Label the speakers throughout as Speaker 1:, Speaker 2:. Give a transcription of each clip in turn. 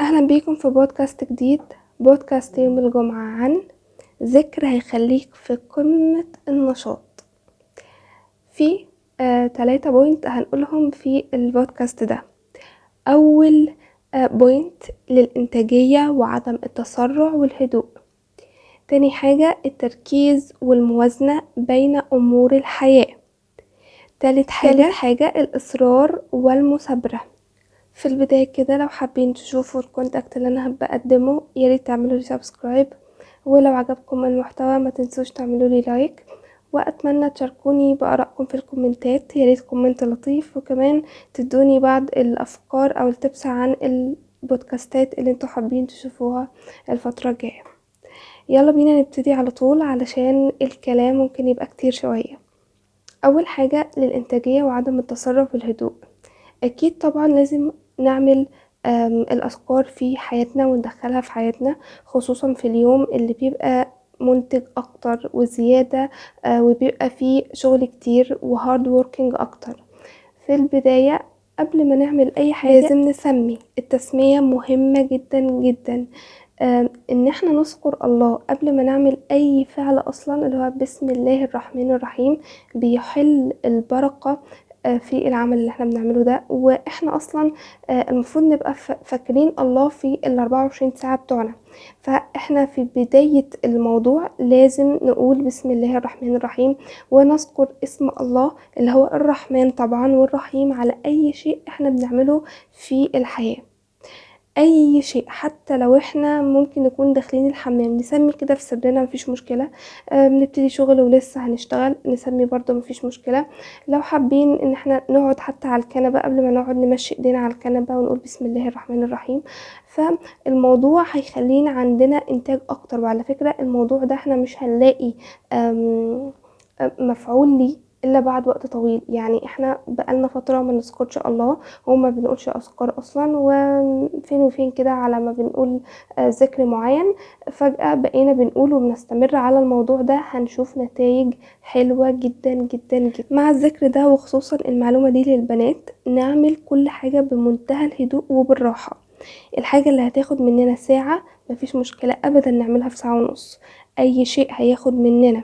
Speaker 1: اهلا بيكم في بودكاست جديد. بودكاست يوم الجمعة عن ذكر هيخليك في قمة النشاط. في 3 بوينت هنقولهم في البودكاست ده. اول بوينت للإنتاجية وعدم التسرع والهدوء. تاني حاجة التركيز والموازنة بين أمور الحياة. تالت حاجة الإصرار والمثابرة. في البداية كده لو حابين تشوفوا الكونتاكت اللي انا هبقى اقدمه ياريت تعملوا لي سبسكرايب، ولو عجبكم المحتوى ما تنسوش تعملوا لي لايك، واتمنى تشاركوني بارائكم في الكومنتات. ياريت كومنت لطيف، وكمان تدوني بعض الافكار او التبس عن البودكاستات اللي انتوا حابين تشوفوها الفترة الجاية. يلا بينا نبتدي على طول علشان الكلام ممكن يبقى كتير شوية. اول حاجة للإنتاجية وعدم التسرع والهدوء. اكيد طبعا لازم نعمل الأذكار في حياتنا وندخلها في حياتنا، خصوصا في اليوم اللي بيبقى منتج اكتر وزيادة، وبيبقى فيه شغل كتير وهارد ووركينج اكتر. في البداية قبل ما نعمل اي حاجة لازم نسمي. التسمية مهمة جدا جدا، ان احنا نذكر الله قبل ما نعمل اي فعل اصلا، اللي هو بسم الله الرحمن الرحيم بيحل البركة في العمل اللي احنا بنعمله ده. واحنا اصلا المفروض نبقى فاكرين الله في 24 ساعة بتوعنا. فاحنا في بداية الموضوع لازم نقول بسم الله الرحمن الرحيم، ونذكر اسم الله اللي هو الرحمن طبعا والرحيم على اي شيء احنا بنعمله في الحياة. اي شيء، حتى لو احنا ممكن نكون داخلين الحمام نسمي كده في سرنا مفيش مشكلة. بنبتدي شغل ولسه هنشتغل نسمي برضو مفيش مشكلة. لو حابين ان احنا نقعد حتى على الكنبة قبل ما نقعد نمشي ايدينا على الكنبة ونقول بسم الله الرحمن الرحيم. فالموضوع هيخلينا عندنا انتاج اكتر. وعلى فكرة الموضوع ده احنا مش هنلاقي مفعول ليه الا بعد وقت طويل. يعني احنا بقالنا فتره ما نذكرش الله وما بنقولش اذكار اصلا، وفين وفين كده على ما بنقول ذكر معين. فجاه بقينا بنقول وبنستمر على الموضوع ده، هنشوف نتائج حلوه جدا جدا جدا مع الذكر ده. وخصوصا المعلومه دي للبنات، نعمل كل حاجه بمنتهى الهدوء وبالراحه. الحاجه اللي هتاخد مننا ساعه مفيش مشكله ابدا نعملها في ساعه ونص. اي شيء هياخد مننا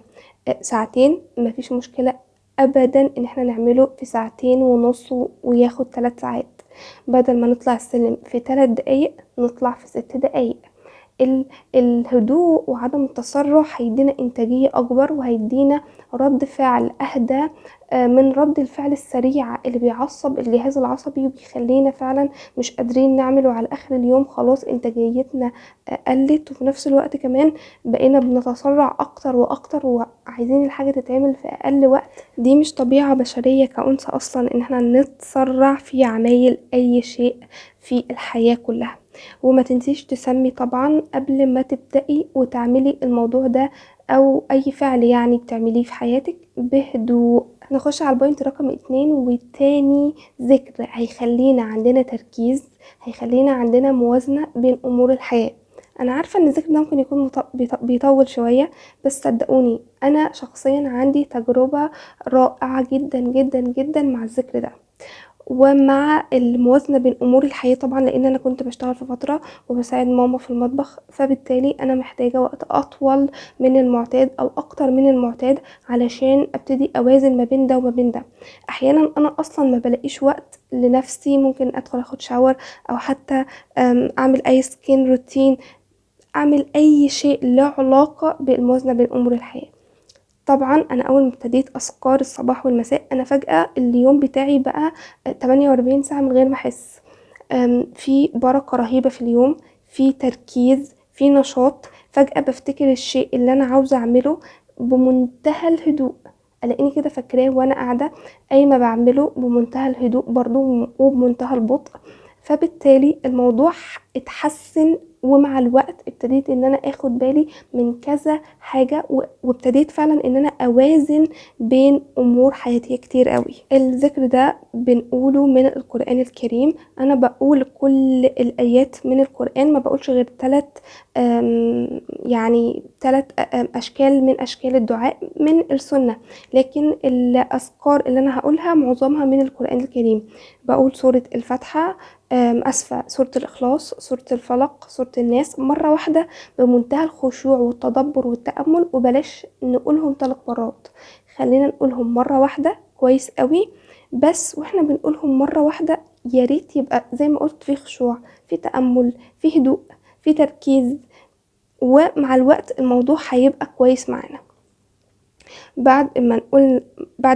Speaker 1: ساعتين مفيش مشكلة ابدا ان احنا نعمله في ساعتين ونص وياخد 3 ساعات. بدل ما نطلع السلم في 3 دقايق نطلع في 6 دقايق. الهدوء وعدم التسرع هيدينا انتاجية اكبر، وهيدينا رد فعل اهدى من رد الفعل السريع اللي بيعصب الجهاز العصبي وبيخلينا فعلا مش قادرين نعمله على اخر اليوم. خلاص انتاجيتنا قلت، وفي نفس الوقت كمان بقينا بنتسرع اكتر واكتر وعايزين الحاجة تتعمل في اقل وقت. دي مش طبيعة بشرية كأنثى اصلا ان احنا نتسرع في عمايل اي شيء في الحياة كلها. وما تنسيش تسمي طبعا قبل ما تبدأي وتعملي الموضوع ده او اي فعل يعني بتعمليه في حياتك بهدوء. نخش على البوينت رقم 2، والتاني ذكر هيخلينا عندنا تركيز، هيخلينا عندنا موازنة بين امور الحياة. انا عارفة ان الذكر ده ممكن يكون بيطول شوية، بس صدقوني انا شخصيا عندي تجربة رائعة جدا جدا جدا مع الذكر ده ومع الموازنة بين امور الحياة طبعا، لان انا كنت بشتغل في فترة وبساعد ماما في المطبخ. فبالتالي انا محتاجة وقت اطول من المعتاد او اكتر من المعتاد علشان ابتدي اوازن ما بين ده وما بين ده. احيانا انا اصلا ما بلاقيش وقت لنفسي، ممكن ادخل اخد شاور او حتى اعمل اي سكين روتين، اعمل اي شيء له علاقة بالموازنة بين امور الحياة. طبعا انا اول ما ابتديت اذكار الصباح والمساء انا فجأة اليوم بتاعي بقى 48 ساعة من غير ما احس. في بركة رهيبة في اليوم، في تركيز، في نشاط. فجأة بفتكر الشيء اللي انا عاوزة اعمله بمنتهى الهدوء، الاقيني كده فاكراه وانا قاعدة قايمة بعمله بمنتهى الهدوء برضو وبمنتهى البطء. فبالتالي الموضوع اتحسن، ومع الوقت ابتديت ان انا اخد بالي من كذا حاجة وابتديت فعلا ان انا اوازن بين امور حياتية كتير قوي. الذكر ده بنقوله من القرآن الكريم. انا بقول كل الايات من القرآن، ما بقولش غير 3 يعني 3 اشكال من اشكال الدعاء من السنة، لكن الاذكار اللي انا هقولها معظمها من القرآن الكريم. بقول سورة الفاتحة، اسفة سورة الاخلاص، سورة الفلق، سورة الناس مرة واحدة بمنتهى الخشوع والتدبر والتأمل، وبلاش نقولهم 3 مرات، خلينا نقولهم مرة واحدة كويس قوي. بس واحنا بنقولهم مرة واحدة ياريت يبقى زي ما قلت في خشوع، في تأمل، في هدوء، في تركيز، ومع الوقت الموضوع هيبقى كويس معانا. بعد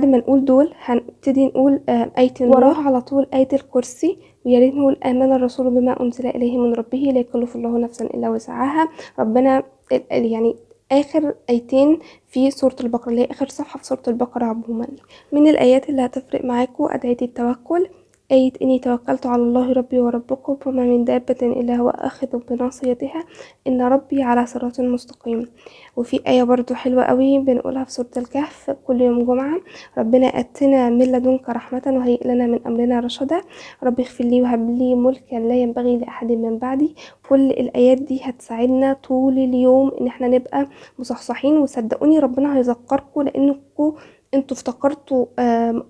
Speaker 1: ما نقول دول هنبتدي نقول آية النور، وراها على طول آية الكرسي. ويا ريت نقول آمن الرسول بما أنزل إليه من ربه لا يكلف الله نفسا إلا وسعها. ربنا يعني آخر آيتين في سورة البقرة، اللي هي آخر صفحة في سورة البقرة عموما. من الآيات اللي هتفرق معاكم أدعية التوكل، آية إني توكلت على الله ربي وربكم وما من دابة إلا هو آخذ بناصيتها إن ربي على صراط مستقيم. وفي آية برضو حلوة قوي بنقولها في سورة الكهف كل يوم جمعة، ربنا آتنا من لدنك رحمة وهيئ لنا من أمرنا رشدا، ربي اغفر لي وهب لي ملكا لا ينبغي لأحد من بعدي. كل الآيات دي هتساعدنا طول اليوم إن احنا نبقى مصحصحين، وصدقوني ربنا هيذكركم لأنكم انتوا افتكرتوا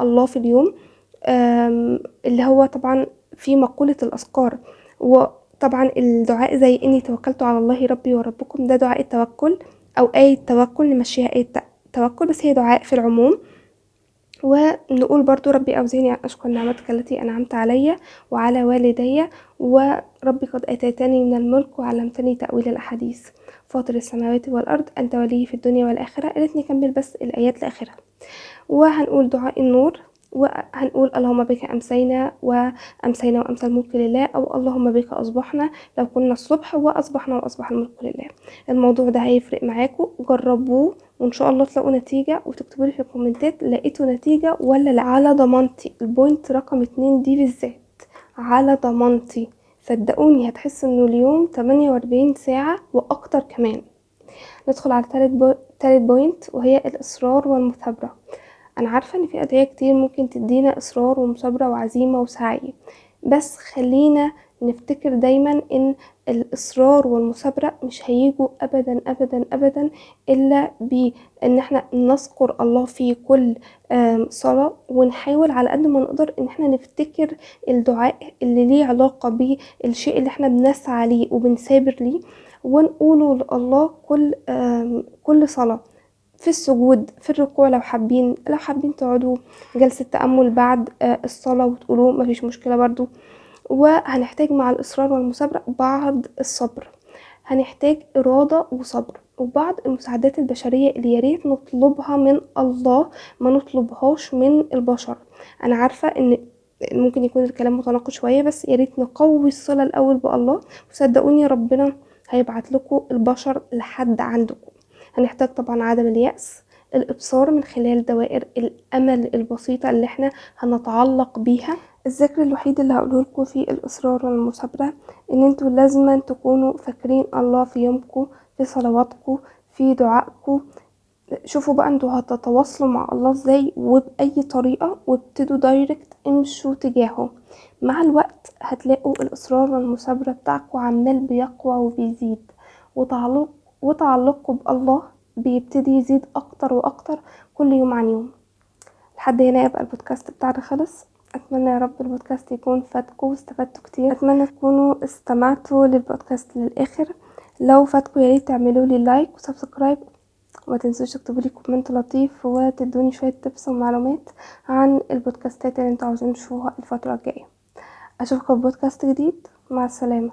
Speaker 1: الله في اليوم. اللي هو طبعا في مقولة الأذكار، وطبعا الدعاء زي إني توكلت على الله ربي وربكم ده دعاء التوكل أو آية توكل، نمشيها آية توكل بس هي دعاء في العموم. ونقول برضو ربي أوزعني أن أشكر نعمتك التي أنعمت علي وعلى والدي، وربي قد آتيتني من الملك وعلمتني تأويل الأحاديث، فاطر السماوات والأرض أنت ولي في الدنيا والآخرة. قالت نكمل بس الآيات لآخرها. وهنقول دعاء النور، وهنقول اللهم بك أمسينا وأمسى الملك لله، أو اللهم بك أصبحنا لو كنا الصبح وأصبحنا وأصبح الملك لله. الموضوع ده هيفرق معاكم، جربوه وإن شاء الله تلاقوا نتيجة، وتكتبوا لي في الكومنتات لقيتوا نتيجة ولا لا. على ضمانتي البوينت رقم 2 دي بالذات، على ضمانتي صدقوني هتحس انه اليوم 48 ساعة واكتر كمان. ندخل على تالت بوينت وهي الإصرار والمثابرة. أنا عارفة إن في أدعية كتير ممكن تدينا إصرار ومثابرة وعزيمة وسعي، بس خلينا نفتكر دايما إن الإصرار والمثابرة مش هيجوا أبدا أبدا أبدا إلا بإن احنا نذكر الله في كل صلاة، ونحاول على قد ما نقدر إن احنا نفتكر الدعاء اللي ليه علاقة بالشيء اللي احنا بنسعى ليه وبنثابر ليه، ونقوله لله كل صلاة، في السجود، في الركوع، لو حابين تقعدوا جلسة تأمل بعد الصلاة وتقولوه مفيش مشكلة برضو. وهنحتاج مع الإصرار والمثابرة بعض الصبر، هنحتاج إرادة وصبر، وبعض المساعدات البشرية اللي ياريت نطلبها من الله ما نطلبهاش من البشر. أنا عارفة إن ممكن يكون الكلام متناقض شوية، بس ياريت نقوي الصلة الأول بالله، وصدقوني ربنا هيبعت لكم البشر لحد عندكم. هنحتاج طبعا عدم اليأس، الإبصار من خلال دوائر الأمل البسيطة اللي احنا هنتعلق بيها. الذكر الوحيد اللي هقوله لكم في الإصرار والمثابرة ان انتوا لازم تكونوا فاكرين الله في يومكم، في صلواتكم، في دعائكم. شوفوا بقى انتوا هتتواصلوا مع الله ازاي وبأي طريقة، وابتدوا دايركت امشوا تجاهه. مع الوقت هتلاقوا الإصرار والمثابرة بتاعكم عمال بيقوى وبيزيد، وتعلقكم بالله بيبتدي يزيد اكتر واكتر كل يوم عن يوم. لحد هنا يبقى البودكاست بتاعنا خلص. اتمنى يا رب البودكاست يكون فاتكم واستفدتوا كتير، اتمنى تكونوا استمعتوا للبودكاست للاخر. لو فاتكم ياريت تعملوا لي لايك وسبسكرايب، وما تنسوش تكتبوا لي كومنت لطيف وتدوني شويه تبس ومعلومات عن البودكاستات اللي انتوا عاوزين تشوفوها الفتره الجايه. اشوفكم في بودكاست جديد، مع السلامه.